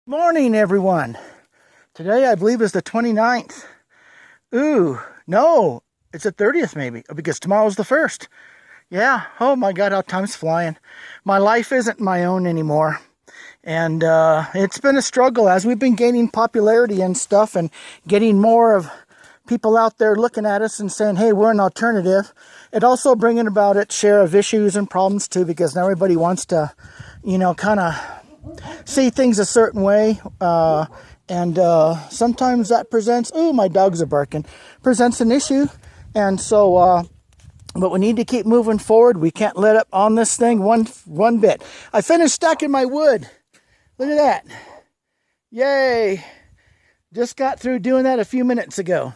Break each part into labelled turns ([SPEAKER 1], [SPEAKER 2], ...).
[SPEAKER 1] Morning, everyone. Today, I believe, is the 29th. Ooh, no, it's the 30th maybe, because tomorrow's the 1st. Yeah, oh my God, how time's flying. My life isn't my own anymore. And it's been a struggle as we've been gaining popularity and stuff and getting more of people out there looking at us and saying, hey, we're an alternative. It also bringing about its share of issues and problems too, because now everybody wants to, kind of see things a certain way, and sometimes that presents, oh, my dogs are barking, presents an issue. And so, but we need to keep moving forward. We can't let up on this thing one bit. I finished stacking my wood. Look at that. Yay. Just got through doing that a few minutes ago.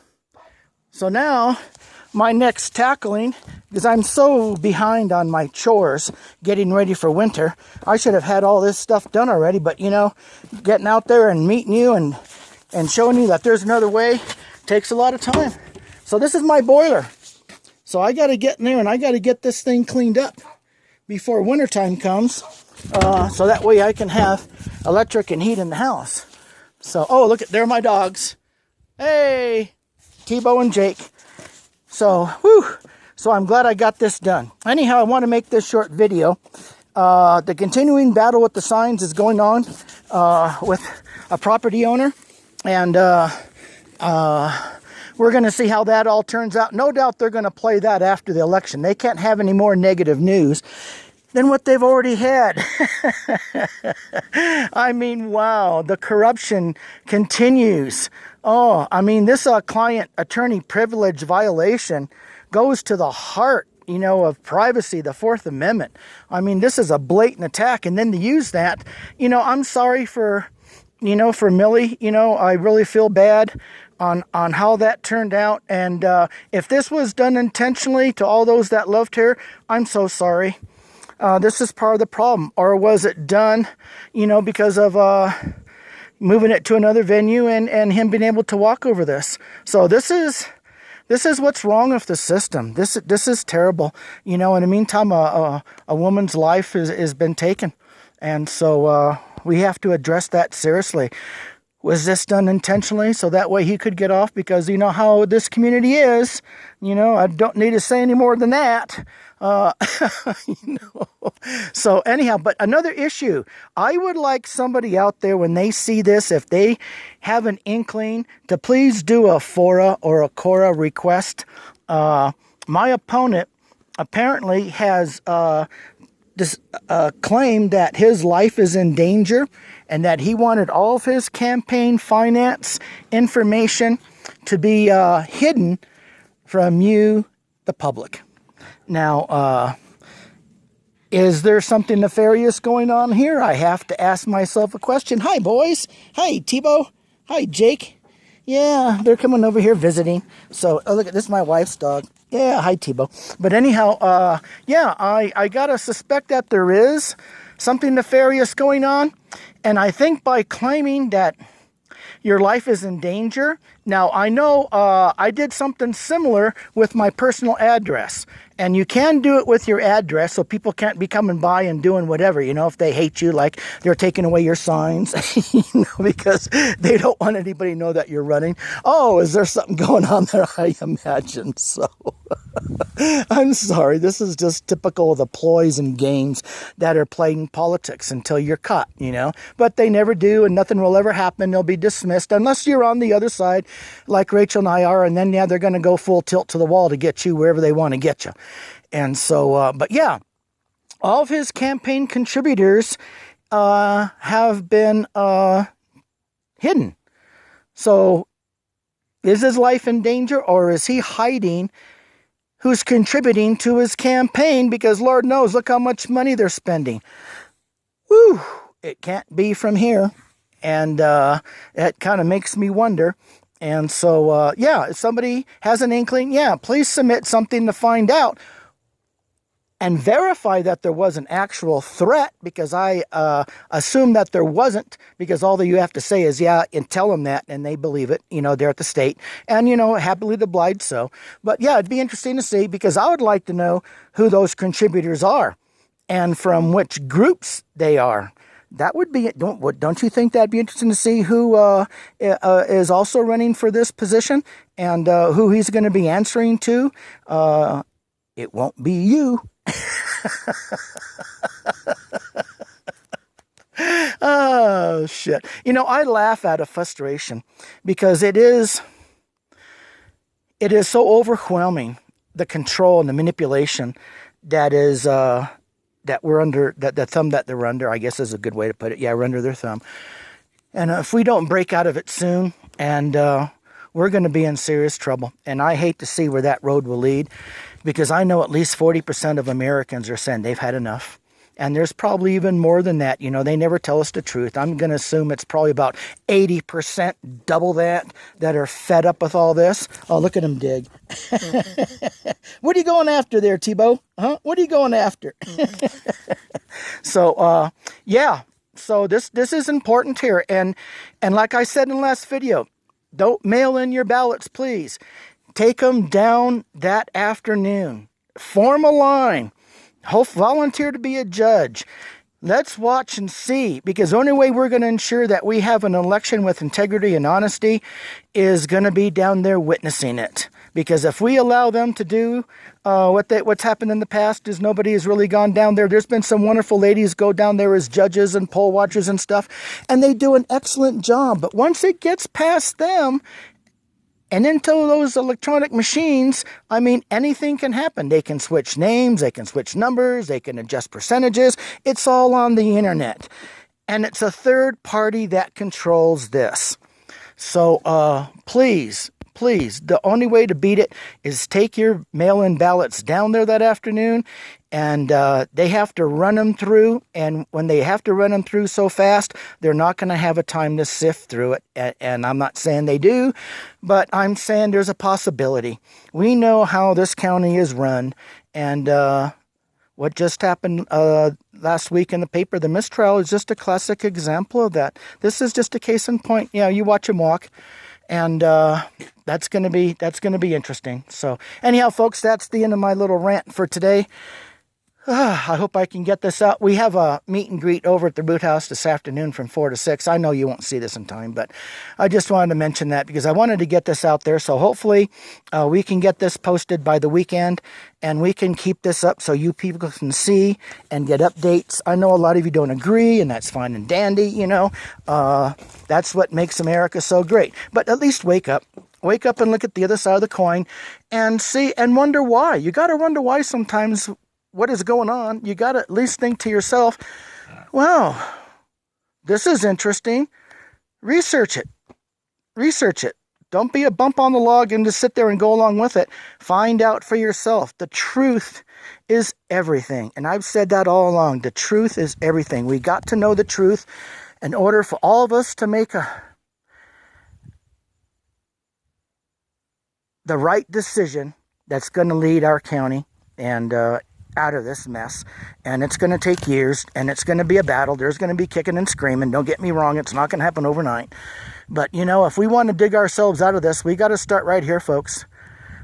[SPEAKER 1] So now, my next tackling, because I'm so behind on my chores getting ready for winter. I should have had all this stuff done already, but getting out there and meeting you and showing you that there's another way takes a lot of time. So this is my boiler. So I got to get in there and I got to get this thing cleaned up before wintertime comes, so that way I can have electric and heat in the house. So, oh, look, there are my dogs. Hey, Tebow and Jake. So, so I'm glad I got this done. Anyhow, I want to make this short video. The continuing battle with the signs is going on with a property owner. And we're going to see how that all turns out. No doubt they're going to play that after the election. They can't have any more negative news than what they've already had. I mean, wow, the corruption continues. Oh, I mean, this client attorney privilege violation goes to the heart, of privacy, the Fourth Amendment. I mean, this is a blatant attack. And then to use that, I'm sorry for Millie. I really feel bad on how that turned out. And if this was done intentionally to all those that loved her, I'm so sorry. This is part of the problem. Or was it done, because of moving it to another venue and him being able to walk over this? So this is what's wrong with the system. This is terrible. In the meantime, a woman's life has been taken. And so we have to address that seriously. Was this done intentionally so that way he could get off? Because you know how this community is. I don't need to say any more than that. So anyhow, but another issue. I would like somebody out there when they see this, if they have an inkling, to please do a FORA or a CORA request. My opponent apparently has claimed that his life is in danger and that he wanted all of his campaign finance information to be hidden from you, the public. Now, is there something nefarious going on here? I have to ask myself a question. Hi, boys. Hi, Tebow. Hi, Jake. Yeah, they're coming over here visiting. So, oh, look, this is my wife's dog. Yeah, hi, Tebow. But anyhow, I gotta suspect that there is something nefarious going on. And I think by claiming that your life is in danger. Now, I know I did something similar with my personal address. And you can do it with your address, so people can't be coming by and doing whatever, if they hate you, like they're taking away your signs, because they don't want anybody to know that you're running. Oh, is there something going on there? I imagine so. I'm sorry. This is just typical of the ploys and games that are played in politics until you're caught, But they never do, and nothing will ever happen. They'll be dismissed unless you're on the other side, like Rachel and I are, and then, they're going to go full tilt to the wall to get you wherever they want to get you. And so, but yeah, all of his campaign contributors have been hidden. So is his life in danger, or is he hiding who's contributing to his campaign? Because Lord knows, look how much money they're spending. Whew, it can't be from here. And it kind of makes me wonder. And so, if somebody has an inkling, please submit something to find out and verify that there was an actual threat, because I assume that there wasn't, because all that you have to say is, and tell them that, and they believe it, they're at the state, and, happily obliged so. But it'd be interesting to see, because I would like to know who those contributors are and from which groups they are. that would be, don't you think that'd be interesting to see who is also running for this position and who he's going to be answering to? It won't be you. Oh, shit. I laugh out of frustration because it is so overwhelming, the control and the manipulation that is that we're under, that the thumb that they're under, I guess is a good way to put it. Yeah, we're under their thumb. And if we don't break out of it soon, and we're going to be in serious trouble. And I hate to see where that road will lead, because I know at least 40% of Americans are saying they've had enough. And there's probably even more than that. They never tell us the truth. I'm going to assume it's probably about 80%, double that are fed up with all this. Oh, look at him dig. What are you going after there, T-Bo? Huh? What are you going after? So, yeah. So this is important here. And like I said in the last video, don't mail in your ballots, please. Take them down that afternoon. Form a line. Volunteer to be a judge. Let's watch and see, because the only way we're going to ensure that we have an election with integrity and honesty is going to be down there witnessing it. Because if we allow them to do what's happened in the past, is nobody has really gone down there. There's been some wonderful ladies go down there as judges and poll watchers and stuff, and they do an excellent job. But once it gets past them and into those electronic machines, I mean, anything can happen. They can switch names, they can switch numbers, they can adjust percentages. It's all on the internet. And it's a third party that controls this. So please, the only way to beat it is take your mail-in ballots down there that afternoon, and they have to run them through. And when they have to run them through so fast, they're not going to have a time to sift through it. And I'm not saying they do, but I'm saying there's a possibility. We know how this county is run, and what just happened last week in the paper, the Mistrial, is just a classic example of that. This is just a case in point. You watch him walk, and that's going to be interesting. So anyhow, folks, that's the end of my little rant for today. I hope I can get this out. We have a meet and greet over at the Boot House this afternoon from 4 to 6. I know you won't see this in time, but I just wanted to mention that because I wanted to get this out there. So hopefully we can get this posted by the weekend, and we can keep this up so you people can see and get updates. I know a lot of you don't agree, and that's fine and dandy, That's what makes America so great. But at least wake up. Wake up and look at the other side of the coin and see and wonder why. You got to wonder why sometimes. What is going on? You got to at least think to yourself, wow, this is interesting. Research it. Don't be a bump on the log and just sit there and go along with it. Find out for yourself. The truth is everything. And I've said that all along. The truth is everything. We got to know the truth in order for all of us to make the right decision that's going to lead our county and out of this mess. And it's going to take years, and it's going to be a battle. There's going to be kicking and screaming. Don't get me wrong, it's not going to happen overnight. But if we want to dig ourselves out of this, we got to start right here, folks.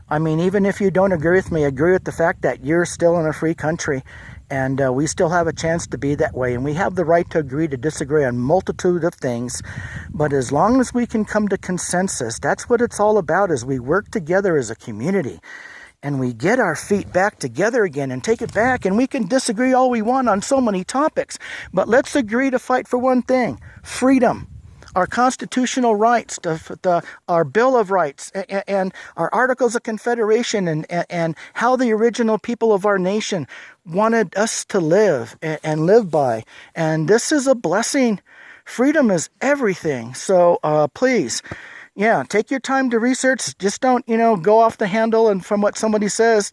[SPEAKER 1] I mean, even if you don't agree with me, agree with the fact that you're still in a free country, and we still have a chance to be that way, and we have the right to agree to disagree on a multitude of things. But as long as we can come to consensus, that's what it's all about, is we work together as a community. And we get our feet back together again and take it back. And we can disagree all we want on so many topics. But let's agree to fight for one thing: freedom, our constitutional rights, our Bill of Rights, and our Articles of Confederation, and how the original people of our nation wanted us to live and live by. And this is a blessing. Freedom is everything. So please, take your time to research. Just don't, go off the handle and from what somebody says.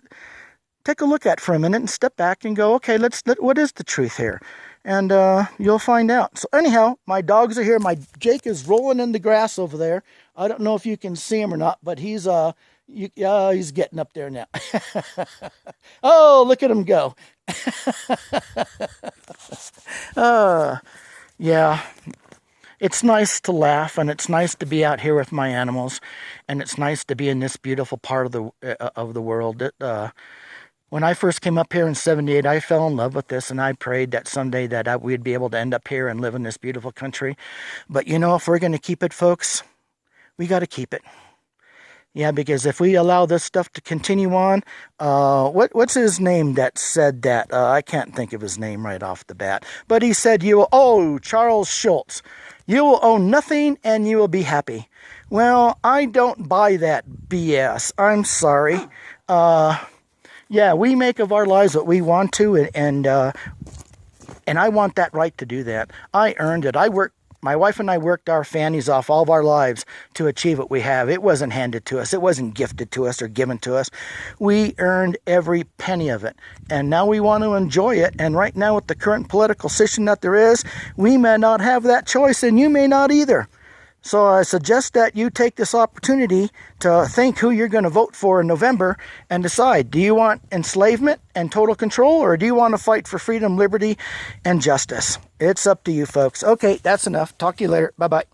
[SPEAKER 1] Take a look at it for a minute and step back and go, okay, what is the truth here? And you'll find out. So anyhow, my dogs are here. My Jake is rolling in the grass over there. I don't know if you can see him or not, but he's getting up there now. Oh, look at him go. Yeah. It's nice to laugh, and it's nice to be out here with my animals, and it's nice to be in this beautiful part of the world. When I first came up here in 78, I fell in love with this, and I prayed that someday that we'd be able to end up here and live in this beautiful country. But you know, if we're going to keep it, folks, we got to keep it. Yeah, because if we allow this stuff to continue on, what's his name that said that? I can't think of his name right off the bat. But he said, Charles Schultz, you will own nothing and you will be happy. Well, I don't buy that BS. I'm sorry. Yeah, we make of our lives what we want to, and I want that right to do that. I earned it. My wife and I worked our fannies off all of our lives to achieve what we have. It wasn't handed to us. It wasn't gifted to us or given to us. We earned every penny of it. And now we want to enjoy it. And right now, with the current political system that there is, we may not have that choice, and you may not either. So I suggest that you take this opportunity to think who you're going to vote for in November and decide, do you want enslavement and total control, or do you want to fight for freedom, liberty, and justice? It's up to you, folks. Okay, that's enough. Talk to you later. Bye-bye.